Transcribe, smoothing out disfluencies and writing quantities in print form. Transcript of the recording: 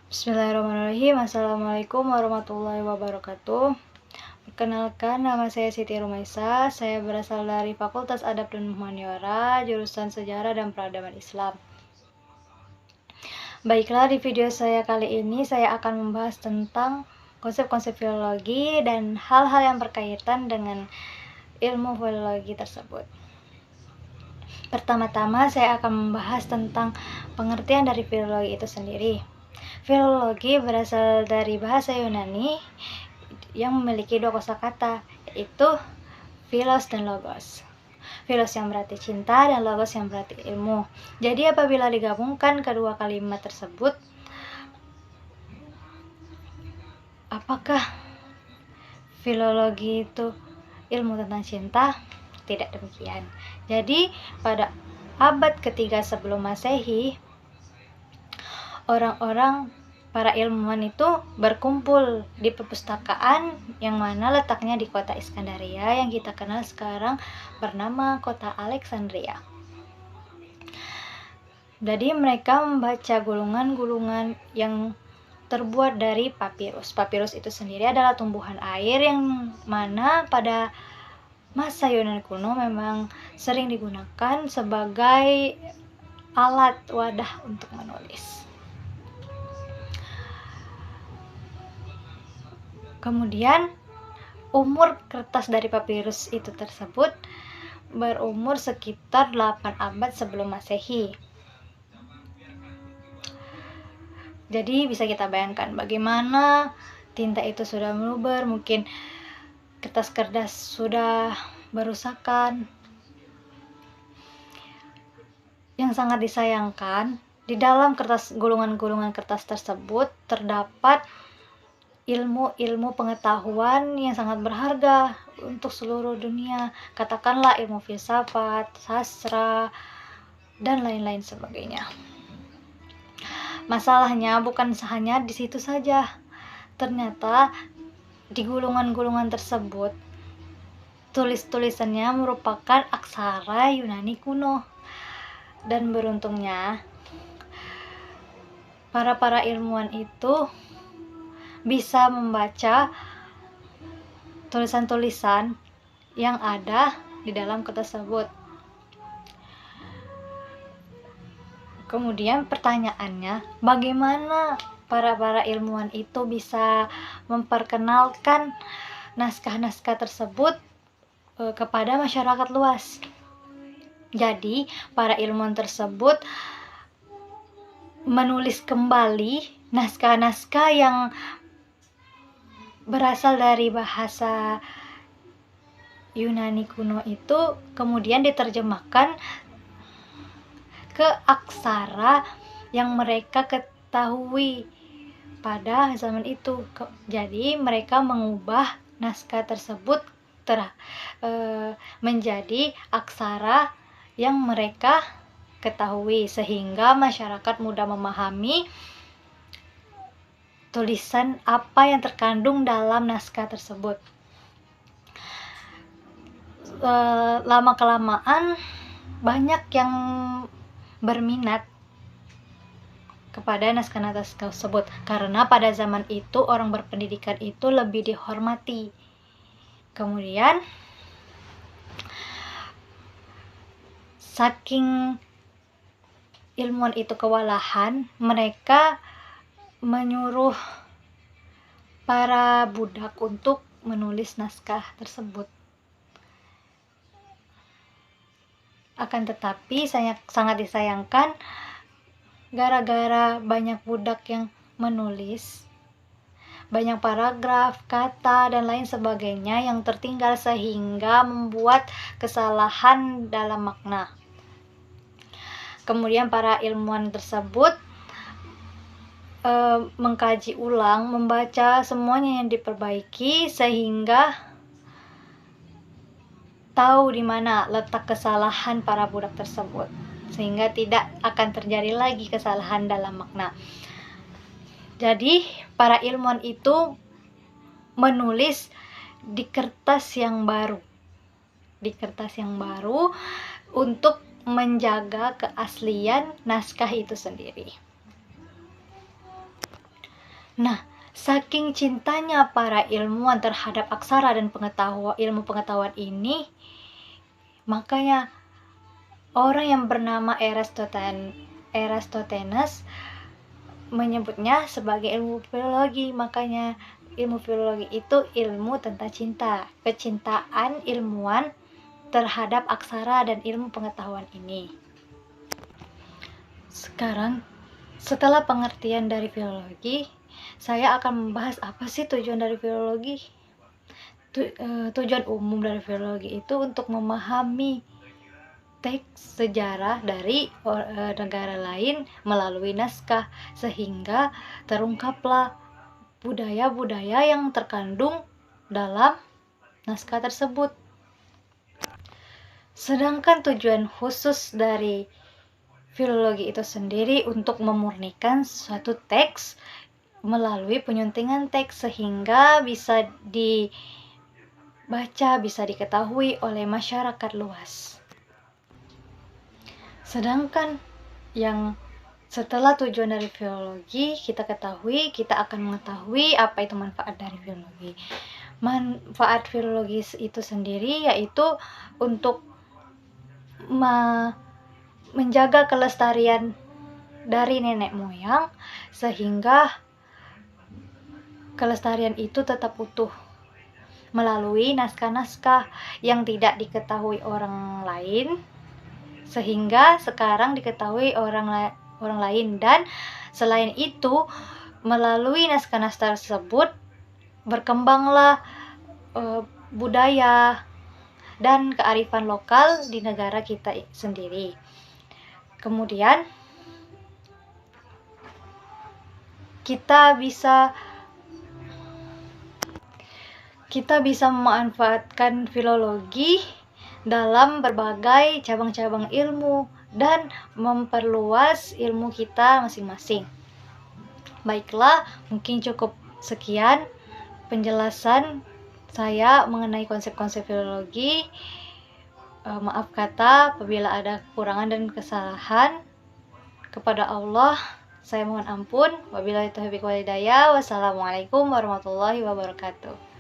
Bismillahirrahmanirrahim. Assalamualaikum warahmatullahi wabarakatuh. Perkenalkan, nama saya Siti Rumaisa. Saya berasal dari Fakultas Adab dan Humaniora, jurusan Sejarah dan Peradaban Islam. Baiklah, di video saya kali ini saya akan membahas tentang konsep-konsep filologi dan hal-hal yang berkaitan dengan ilmu filologi tersebut. Pertama-tama saya akan membahas tentang pengertian dari filologi itu sendiri. Filologi berasal dari bahasa Yunani yang memiliki dua kosakata, yaitu philos dan logos. Philos yang berarti cinta dan logos yang berarti ilmu. Jadi apabila digabungkan kedua kalimat tersebut, apakah filologi itu ilmu tentang cinta? Tidak demikian. Jadi pada abad ketiga sebelum Masehi, orang-orang para ilmuwan itu berkumpul di perpustakaan yang mana letaknya di kota Iskandaria yang kita kenal sekarang bernama kota Alexandria. Jadi mereka membaca gulungan-gulungan yang terbuat dari papirus. Papirus itu sendiri adalah tumbuhan air yang mana pada masa Yunani kuno memang sering digunakan sebagai alat wadah untuk menulis. Kemudian umur kertas dari papirus itu tersebut berumur sekitar 8 abad sebelum Masehi. Jadi bisa kita bayangkan bagaimana tinta itu sudah meluber, mungkin kertas-kertas sudah berusakan. Yang sangat disayangkan, di dalam gulungan-gulungan kertas tersebut terdapat ilmu-ilmu pengetahuan yang sangat berharga untuk seluruh dunia. Katakanlah ilmu filsafat, sastra, dan lain-lain sebagainya. Masalahnya bukan hanya di situ saja. Ternyata di gulungan-gulungan tersebut tulis-tulisannya merupakan aksara Yunani kuno. Dan beruntungnya para ilmuwan itu bisa membaca tulisan-tulisan yang ada di dalam kertas tersebut. Kemudian pertanyaannya, bagaimana para ilmuwan itu bisa memperkenalkan naskah-naskah tersebut kepada masyarakat luas? Jadi, para ilmuwan tersebut menulis kembali naskah-naskah yang berasal dari bahasa Yunani kuno itu, kemudian diterjemahkan ke aksara yang mereka ketahui pada zaman itu. Jadi mereka mengubah naskah tersebut menjadi aksara yang mereka ketahui sehingga masyarakat mudah memahami tulisan apa yang terkandung dalam naskah tersebut. Lama-kelamaan banyak yang berminat kepada naskah-naskah tersebut karena pada zaman itu orang berpendidikan itu lebih dihormati. Kemudian saking ilmuwan itu kewalahan, mereka menyuruh para budak untuk menulis naskah tersebut. Akan tetapi sangat disayangkan, gara-gara banyak budak yang menulis, banyak paragraf, kata, dan lain sebagainya yang tertinggal sehingga membuat kesalahan dalam makna. Kemudian para ilmuwan tersebut mengkaji ulang, membaca semuanya yang diperbaiki sehingga tahu di mana letak kesalahan para budak tersebut, sehingga tidak akan terjadi lagi kesalahan dalam makna. Jadi para ilmuwan itu menulis di kertas yang baru untuk menjaga keaslian naskah itu sendiri. Nah, saking cintanya para ilmuwan terhadap aksara dan ilmu pengetahuan ini, makanya orang yang bernama Eratosthenes menyebutnya sebagai ilmu filologi. Makanya ilmu filologi itu ilmu tentang cinta, kecintaan ilmuwan terhadap aksara dan ilmu pengetahuan ini. Sekarang, setelah pengertian dari filologi, saya akan membahas apa sih tujuan dari filologi. Tujuan umum dari filologi itu untuk memahami teks sejarah dari negara lain melalui naskah, sehingga terungkaplah budaya-budaya yang terkandung dalam naskah tersebut. Sedangkan tujuan khusus dari filologi itu sendiri untuk memurnikan suatu teks melalui penyuntingan teks, sehingga bisa dibaca, bisa diketahui oleh masyarakat luas. Sedangkan yang setelah tujuan dari filologi kita ketahui, kita akan mengetahui apa itu manfaat dari filologi. Manfaat filologi itu sendiri yaitu untuk menjaga kelestarian dari nenek moyang, sehingga kelestarian itu tetap utuh melalui naskah-naskah yang tidak diketahui orang lain, sehingga sekarang diketahui orang lain. Dan selain itu, melalui naskah-naskah tersebut berkembanglah budaya dan kearifan lokal di negara kita sendiri. Kemudian kita bisa memanfaatkan filologi dalam berbagai cabang-cabang ilmu dan memperluas ilmu kita masing-masing. Baiklah, mungkin cukup sekian penjelasan saya mengenai konsep-konsep filologi. Maaf kata apabila ada kekurangan dan kesalahan. Kepada Allah saya mohon ampun. Wabillahi taufiq wal hidayah. Wassalamualaikum warahmatullahi wabarakatuh.